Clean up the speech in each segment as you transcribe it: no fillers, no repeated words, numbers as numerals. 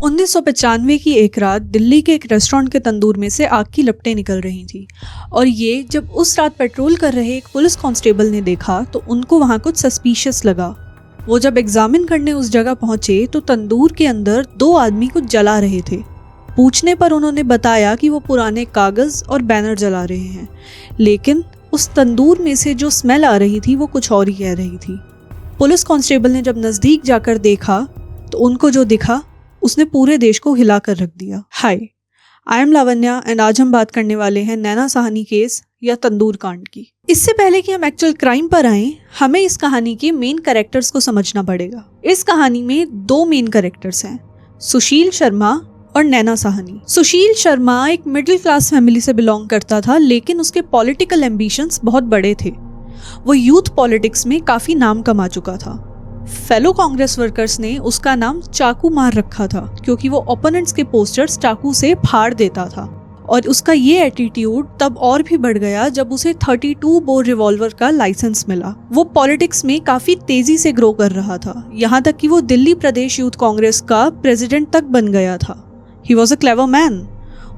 1995 की एक रात दिल्ली के एक रेस्टोरेंट के तंदूर में से आग की लपटें निकल रही थी और ये जब उस रात पेट्रोल कर रहे एक पुलिस कांस्टेबल ने देखा तो उनको वहाँ कुछ सस्पिशियस लगा। वो जब एग्जामिन करने उस जगह पहुंचे तो तंदूर के अंदर 2 आदमी कुछ जला रहे थे। पूछने पर उन्होंने बताया कि वो पुराने कागज़ और बैनर जला रहे हैं, लेकिन उस तंदूर में से जो स्मेल आ रही थी वो कुछ और ही कह रही थी। पुलिस कांस्टेबल ने जब नज़दीक जाकर देखा तो उनको जो दिखा उसने पूरे देश को हिला कर रख दिया। हाय, आई एम लावण्या एंड आज हम बात करने वाले हैं नैना साहनी केस या तंदूर कांड की। इससे पहले कि हम एक्चुअल क्राइम पर आएं, हमें इस कहानी के मेन कैरेक्टर्स को समझना पड़ेगा। इस कहानी में 2 मेन कैरेक्टर्स हैं, सुशील शर्मा और नैना साहनी। सुशील शर्मा एक मिडिल क्लास फैमिली से बिलोंग करता था, लेकिन उसके पॉलिटिकल एम्बिशंस बहुत बड़े थे। वो यूथ पॉलिटिक्स में काफी नाम कमा चुका था। फेलो कांग्रेस वर्कर्स ने उसका नाम चाकू मार रखा था क्योंकि वो ओपोनेंट्स के पोस्टर्स चाकू से फाड़ देता था। और उसका ये एटीट्यूड तब और भी बढ़ गया जब उसे 32 बोर रिवॉल्वर का लाइसेंस मिला। वो पॉलिटिक्स में काफी तेजी से ग्रो कर रहा था, यहाँ तक कि वो दिल्ली प्रदेश यूथ कांग्रेस का प्रेसिडेंट तक बन गया था। He was a clever man.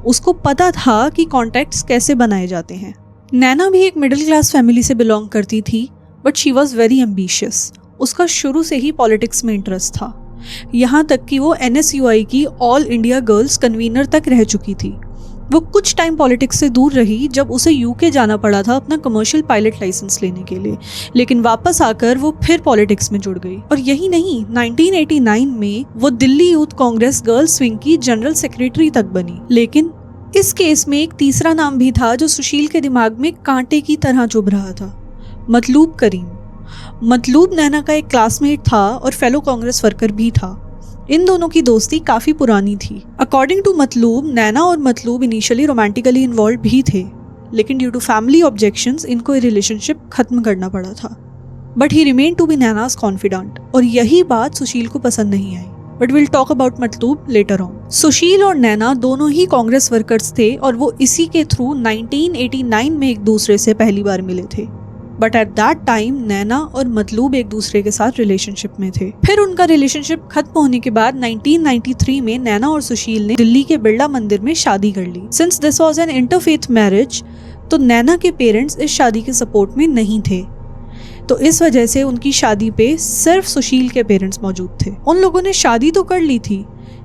उसको पता था कि कॉन्टैक्ट्स कैसे बनाए जाते हैं। नैना भी एक मिडिल क्लास फैमिली से बिलोंग करती थी, but she was very ambitious. उसका शुरू से ही पॉलिटिक्स में इंटरेस्ट था, यहाँ तक कि वो NSUI की ऑल इंडिया गर्ल्स कन्वीनर तक रह चुकी थी। वो कुछ टाइम पॉलिटिक्स से दूर रही जब उसे UK जाना पड़ा था अपना कमर्शियल पायलट लाइसेंस लेने के लिए, लेकिन वापस आकर वो फिर पॉलिटिक्स में जुड़ गई। और यही नहीं, 1989 में वो Delhi youth Congress girls wing की जनरल सेक्रेटरी तक बनी। लेकिन इस केस में एक तीसरा नाम भी था जो सुशील के दिमाग में कांटे की तरह चुभ रहा था, मतलूब करीम। मतलूब नैना का एक क्लासमेट था और फेलो कांग्रेस वर्कर भी था। इन दोनों की दोस्ती काफी पुरानी थी। अकॉर्डिंग टू मतलूब, नैना और मतलूब इनिशियली रोमांटिकली इन्वॉल्व भी थे, लेकिन ड्यू टू फैमिली ऑब्जेक्शंस इनको ये रिलेशनशिप खत्म करना पड़ा था। But he remain to be Naina's confident, और यही बात सुशील को पसंद नहीं आई। But will talk about Matloob later on. Sushil और नैना दोनों ही कांग्रेस वर्कर्स थे और वो इसी के थ्रू 1989 में एक दूसरे से पहली बार मिले थे। बट एट दैट टाइम नैना और मतलूब एक दूसरे के साथ रिलेशनशिप में थे। फिर उनका रिलेशनशिप खत्म होने के बाद 1993 में नैना और सुशील ने दिल्ली के बिरला मंदिर में शादी कर ली। Since this was an interfaith marriage, तो नैना के पेरेंट्स इस शादी के सपोर्ट में नहीं थे, तो इस वजह से उनकी शादी पे सिर्फ सुशील के पेरेंट्स मौजूद थे। उन लोगों ने शादी तो कर ली थी,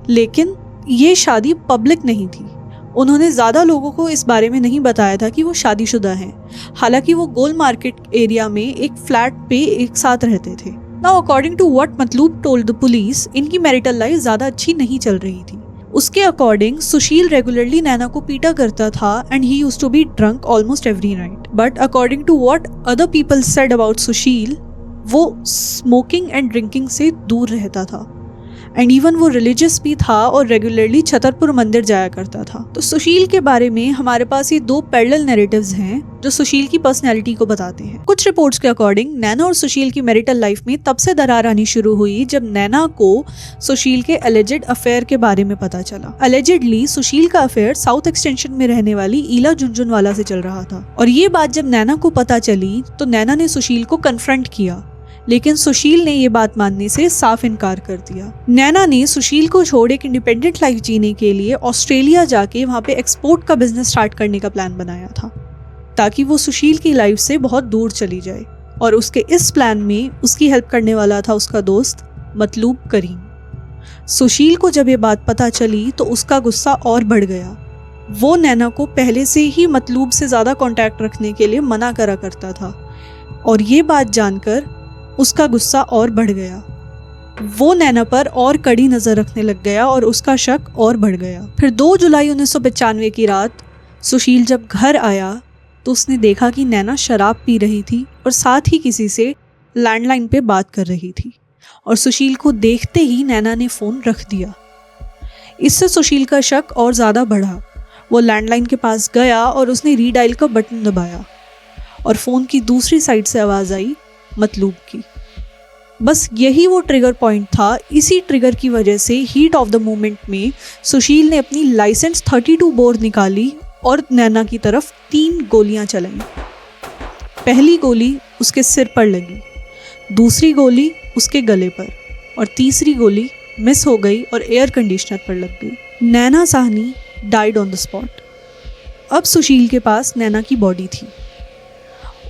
लेकिन ये शादी पब्लिक नहीं थी। उन्होंने ज़्यादा लोगों को इस बारे में नहीं बताया था कि वो शादीशुदा हैं। हालांकि वो गोल मार्केट एरिया में एक फ्लैट पे एक साथ रहते थे। Now according to what Matloob told the police, इनकी मैरिटल लाइफ ज़्यादा अच्छी नहीं चल रही थी। उसके अकॉर्डिंग सुशील रेगुलरली नैना को पीटा करता था and he used to be drunk almost every night. But according to what other people said about Sushil, वो स्मोकिंग एंड ड्रिंकिंग से दूर रहता था एंड इवन वो रिलीजियस भी था और रेगुलरली छतरपुर मंदिर जाया करता था। तो सुशील के बारे में हमारे पास ये 2 पैरेलल नैरेटिव्स हैं जो सुशील की पर्सनैलिटी को बताते हैं। कुछ रिपोर्ट्स के अकॉर्डिंग नैना और सुशील की मैरिटल लाइफ में तब से दरार आनी शुरू हुई जब नैना को सुशील के एलिजेड अफेयर के बारे में पता चला। एलिजेडली सुशील का अफेयर साउथ एक्सटेंशन में रहने वाली ईला झुनझुनवाला से चल रहा था, और ये बात जब नैना को पता चली तो नैना ने सुशील को कन्फ्रंट किया, लेकिन सुशील ने ये बात मानने से साफ इनकार कर दिया। नैना ने सुशील को छोड़ एक इंडिपेंडेंट लाइफ जीने के लिए ऑस्ट्रेलिया जाके वहाँ पे एक्सपोर्ट का बिजनेस स्टार्ट करने का प्लान बनाया था, ताकि वो सुशील की लाइफ से बहुत दूर चली जाए। और उसके इस प्लान में उसकी हेल्प करने वाला था उसका दोस्त मतलूब करीम। सुशील को जब ये बात पता चली तो उसका गुस्सा और बढ़ गया। वो नैना को पहले से ही मतलूब से ज़्यादा कॉन्टैक्ट रखने के लिए मना करा करता था, और ये बात जानकर उसका गुस्सा और बढ़ गया। वो नैना पर और कड़ी नज़र रखने लग गया और उसका शक और बढ़ गया। फिर 2 जुलाई 1995 की रात सुशील जब घर आया तो उसने देखा कि नैना शराब पी रही थी और साथ ही किसी से लैंडलाइन पे बात कर रही थी, और सुशील को देखते ही नैना ने फ़ोन रख दिया। इससे सुशील का शक और ज़्यादा बढ़ा। वो लैंडलाइन के पास गया और उसने रीडायल का बटन दबाया और फ़ोन की दूसरी साइड से आवाज़ आई मतलूब की। बस यही वो ट्रिगर पॉइंट था। इसी ट्रिगर की वजह से हीट ऑफ द मोमेंट में सुशील ने अपनी लाइसेंस 32 बोर निकाली और नैना की तरफ 3 गोलियां चलाई। पहली गोली उसके सिर पर लगी, दूसरी गोली उसके गले पर और तीसरी गोली मिस हो गई और एयर कंडीशनर पर लग गई। Naina Sahni died on the spot. अब सुशील के पास नैना की बॉडी थी।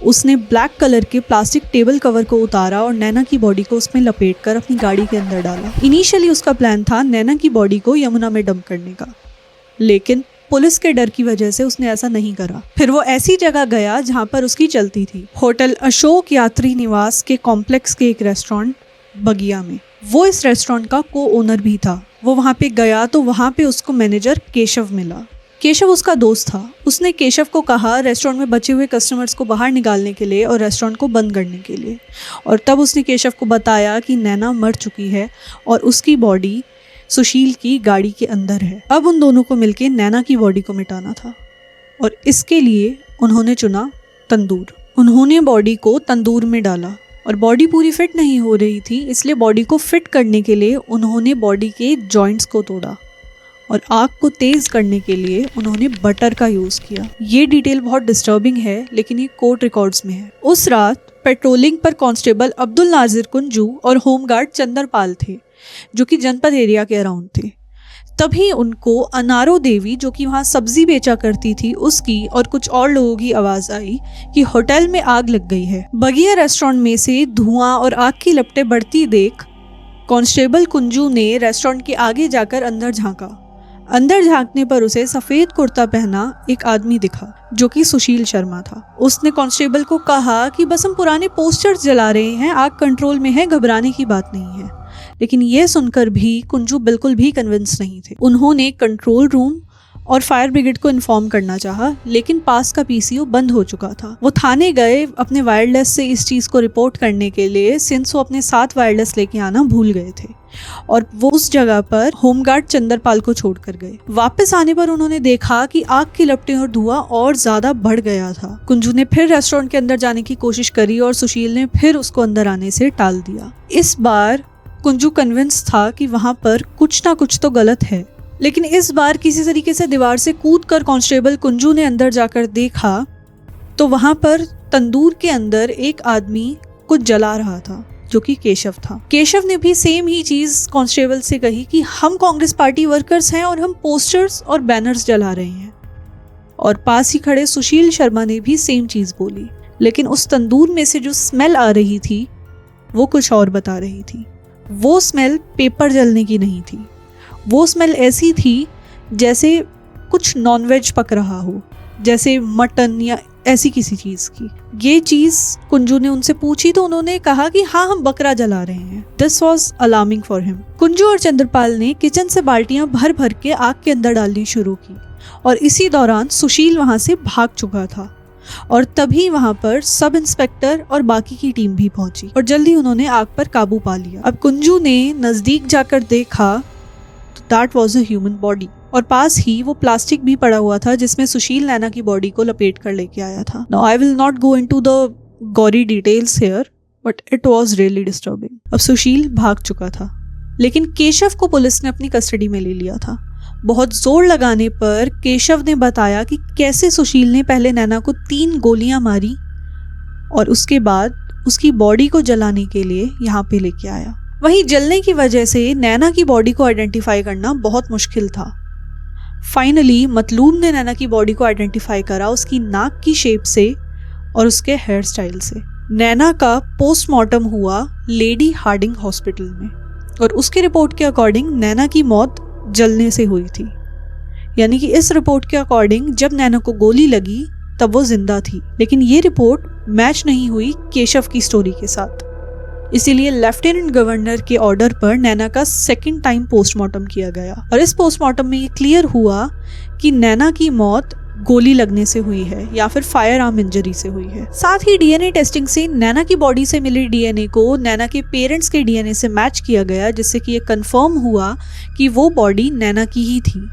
उसने ब्लैक कलर के प्लास्टिक टेबल कवर को उतारा और नैना की बॉडी को उसमें लपेटकर अपनी गाड़ी के अंदर डाला। इनिशियली उसका प्लान था नैना की बॉडी को यमुना में डंप करने का, लेकिन पुलिस के डर की वजह से उसने ऐसा नहीं करा। फिर वो ऐसी जगह गया जहाँ पर उसकी चलती थी, होटल अशोक यात्री निवास के कॉम्प्लेक्स के एक रेस्टोरेंट बगिया में। वो इस रेस्टोरेंट का को ओनर भी था। वो वहाँ पे गया तो वहाँ पे उसको मैनेजर केशव मिला। केशव उसका दोस्त था। उसने केशव को कहा रेस्टोरेंट में बचे हुए कस्टमर्स को बाहर निकालने के लिए और रेस्टोरेंट को बंद करने के लिए, और तब उसने केशव को बताया कि नैना मर चुकी है और उसकी बॉडी सुशील की गाड़ी के अंदर है। अब उन दोनों को मिलके नैना की बॉडी को मिटाना था और इसके लिए उन्होंने चुना तंदूर। उन्होंने बॉडी को तंदूर में डाला और बॉडी पूरी फिट नहीं हो रही थी, इसलिए बॉडी को फिट करने के लिए उन्होंने बॉडी के जॉइंट्स को तोड़ा और आग को तेज करने के लिए उन्होंने बटर का यूज़ किया। ये डिटेल बहुत डिस्टर्बिंग है, लेकिन ये कोर्ट रिकॉर्ड्स में है। उस रात पेट्रोलिंग पर कांस्टेबल अब्दुल नाजिर कुंजू और होमगार्ड चंद्रपाल थे, जो कि जनपद एरिया के अराउंड थे। तभी उनको अनारो देवी, जो कि वहाँ सब्जी बेचा करती थी, उसकी और कुछ और लोगों की आवाज़ आई कि होटल में आग लग गई है। बगिया रेस्टोरेंट में से धुआं और आग की लपटें बढ़ती देख कांस्टेबल कुंजू ने रेस्टोरेंट के आगे जाकर अंदर झांका। अंदर झांकने पर उसे सफ़ेद कुर्ता पहना एक आदमी दिखा, जो कि सुशील शर्मा था। उसने कांस्टेबल को कहा कि बस हम पुराने पोस्टर्स जला रहे हैं, आग कंट्रोल में है, घबराने की बात नहीं है। लेकिन यह सुनकर भी कुंजू बिल्कुल भी कन्विंस नहीं थे। उन्होंने कंट्रोल रूम और फायर ब्रिगेड को इन्फॉर्म करना चाहा, लेकिन पास का पीसीओ बंद हो चुका था। वो थाने गए अपने वायरलेस से इस चीज़ को रिपोर्ट करने के लिए, सिंस वो अपने साथ वायरलेस लेके आना भूल गए थे, और वो उस जगह पर होमगार्ड चंद्रपाल को छोड़कर गए। वापस आने पर उन्होंने देखा कि आग की लपटें और धुआं और ज्यादा बढ़ गया था। कुंजू ने फिर रेस्टोरेंट के अंदर जाने की कोशिश करी और सुशील ने फिर उसको अंदर आने से टाल दिया। इस बार कुंजू कन्विंस था कि वहां पर कुछ ना कुछ तो गलत है, लेकिन इस बार किसी तरीके से दीवार से कूदकर कांस्टेबल कुंजू ने अंदर जाकर देखा तो वहां पर तंदूर के अंदर एक आदमी कुछ जला रहा था, जो कि केशव था। केशव ने भी सेम ही चीज कांस्टेबल से कही कि हम कांग्रेस पार्टी वर्कर्स हैं और हम पोस्टर्स और बैनर्स जला रहे हैं। और पास ही खड़े सुशील शर्मा ने भी सेम चीज बोली, लेकिन उस तंदूर में से जो स्मेल आ रही थी वो कुछ और बता रही थी। वो स्मेल पेपर जलने की नहीं थी। वो स्मेल ऐसी थी जैसे कुछ नॉनवेज पक रहा हो, जैसे मटन या ऐसी किसी चीज़ की। ये चीज़ कुंजू ने उनसे पूछी तो उन्होंने कहा कि हाँ, हम बकरा जला रहे हैं। This was alarming for him. Kunju और चंद्रपाल ने किचन से बाल्टियां भर भर के आग के अंदर डालनी शुरू की और इसी दौरान सुशील वहां से भाग चुका था और तभी वहां पर सब इंस्पेक्टर और बाकी की टीम भी पहुंची और जल्दी उन्होंने आग पर काबू पा लिया। अब कुंजू ने नजदीक जाकर देखा तो that was a human body और पास ही वो प्लास्टिक भी पड़ा हुआ था जिसमें सुशील नैना की बॉडी को लपेट कर लेके आया था। Now I will not go into the gory details here, but it was really disturbing. अब सुशील भाग चुका था, लेकिन केशव को पुलिस ने अपनी कस्टडी में ले लिया था। बहुत जोर लगाने पर केशव ने बताया कि कैसे सुशील ने पहले नैना को 3 गोलियां मारी और उसके बाद उसकी बॉडी को जलाने के लिए यहाँ पे लेके आया। वहीं जलने की वजह से नैना की बॉडी को आइडेंटिफाई करना बहुत मुश्किल था। फाइनली मतलूब ने नैना की बॉडी को आइडेंटिफाई करा उसकी नाक की शेप से और उसके हेयर स्टाइल से। नैना का पोस्टमार्टम हुआ लेडी हार्डिंग हॉस्पिटल में और उसकी रिपोर्ट के अकॉर्डिंग नैना की मौत जलने से हुई थी। यानी कि इस रिपोर्ट के अकॉर्डिंग जब नैना को गोली लगी तब वो जिंदा थी, लेकिन ये रिपोर्ट मैच नहीं हुई केशव की स्टोरी के साथ। इसीलिए लेफ्टिनेंट गवर्नर के ऑर्डर पर नैना का 2nd टाइम पोस्टमार्टम किया गया और इस पोस्टमार्टम में ये क्लियर हुआ कि नैना की मौत गोली लगने से हुई है या फिर फायर आर्म इंजरी से हुई है। साथ ही डीएनए टेस्टिंग से नैना की बॉडी से मिले डीएनए को नैना के पेरेंट्स के डीएनए से मैच किया गया, जिससे कि ये कंफर्म हुआ कि वो बॉडी नैना की ही थी।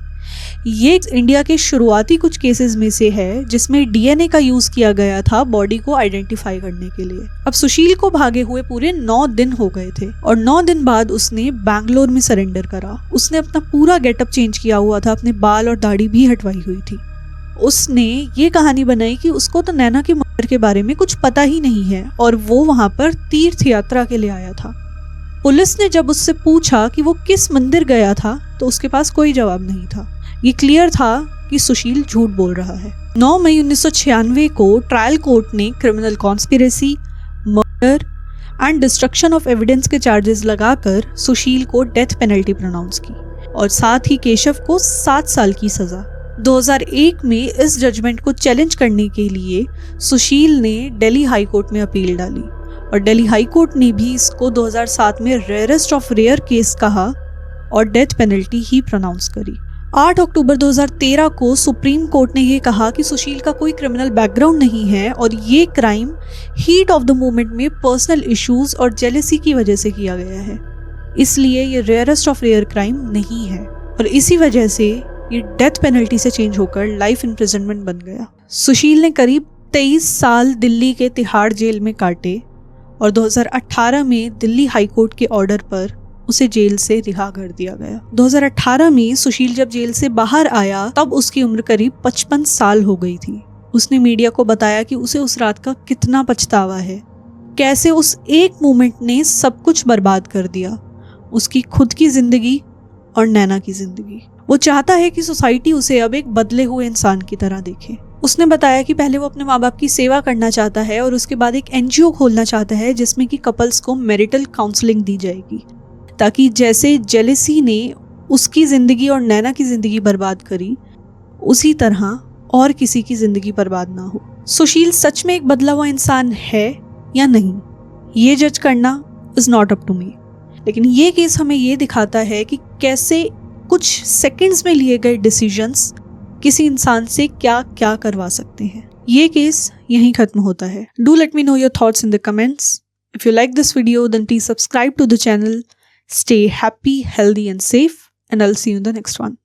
ये इंडिया के शुरुआती कुछ केसेस में से है जिसमें डीएनए का यूज किया गया था बॉडी को आइडेंटिफाई करने के लिए। अब सुशील को भागे हुए पूरे 9 दिन हो गए थे और 9 दिन बाद उसने बैंगलोर में सरेंडर करा। उसने अपना पूरा गेटअप चेंज किया हुआ था, अपने बाल और दाढ़ी भी हटवाई हुई थी। उसने ये कहानी बनाई कि उसको तो नैना के मर्डर के बारे में कुछ पता ही नहीं है और वो वहां पर तीर्थ यात्रा के लिए आया था। पुलिस ने जब उससे पूछा कि वो किस मंदिर गया था तो उसके पास कोई जवाब नहीं था। ये क्लियर था कि सुशील झूठ बोल रहा है। 9 मई 1996 को ट्रायल कोर्ट ने criminal conspiracy, murder and destruction of evidence के चार्जेस लगाकर सुशील को डेथ पेनल्टी प्रोनाउंस की और साथ ही केशव को 7 साल की सजा। 2001 में इस जजमेंट को चैलेंज करने के लिए सुशील ने दिल्ली हाई कोर्ट में अपील डाली और दिल्ली हाई कोर्ट ने भी इसको 2007 में रेयरेस्ट ऑफ रेयर केस कहा और डेथ पेनल्टी ही प्रोनाउंस करी। 8 अक्टूबर 2013 को सुप्रीम कोर्ट ने ये कहा कि सुशील का कोई क्रिमिनल बैकग्राउंड नहीं है और ये crime heat of the moment में पर्सनल इश्यूज और जेलेसी की वजह से किया गया है, इसलिए ये रेयरेस्ट ऑफ रेयर क्राइम नहीं है और इसी वजह से ये डेथ पेनल्टी से चेंज होकर लाइफ इम्प्रिजनमेंट बन गया। सुशील ने करीब 23 साल दिल्ली के तिहाड़ जेल में काटे और 2018 में दिल्ली हाई कोर्ट के ऑर्डर पर उसे जेल से रिहा कर दिया गया। 2018 में सुशील जब जेल से बाहर आया तब उसकी उम्र करीब 55 साल हो गई थी। उसने मीडिया को बताया कि उसे उस रात का कितना पछतावा है, कैसे उस एक मोमेंट ने सब कुछ बर्बाद कर दिया, उसकी खुद की जिंदगी और नैना की जिंदगी। वो चाहता है कि सोसाइटी उसे अब एक बदले हुए इंसान की तरह देखे। उसने बताया कि पहले वो अपने माँ बाप की सेवा करना चाहता है और उसके बाद एक NGO खोलना चाहता है जिसमें कि कपल्स को मैरिटल काउंसलिंग दी जाएगी, ताकि जैसे जेलेसी ने उसकी ज़िंदगी और नैना की ज़िंदगी बर्बाद करी उसी तरह और किसी की ज़िंदगी बर्बाद ना हो। सुशील सच में एक बदला हुआ इंसान है या नहीं, ये जज करना is not up to me, लेकिन ये केस हमें ये दिखाता है कि कैसे कुछ सेकंड्स में लिए गए डिसीजंस किसी इंसान से क्या क्या करवा सकते हैं। ये केस यहीं खत्म होता है। Do let me know your thoughts in the comments. If you like this video then please subscribe to the channel. Stay happy, healthy and safe, and I'll see you in the next one.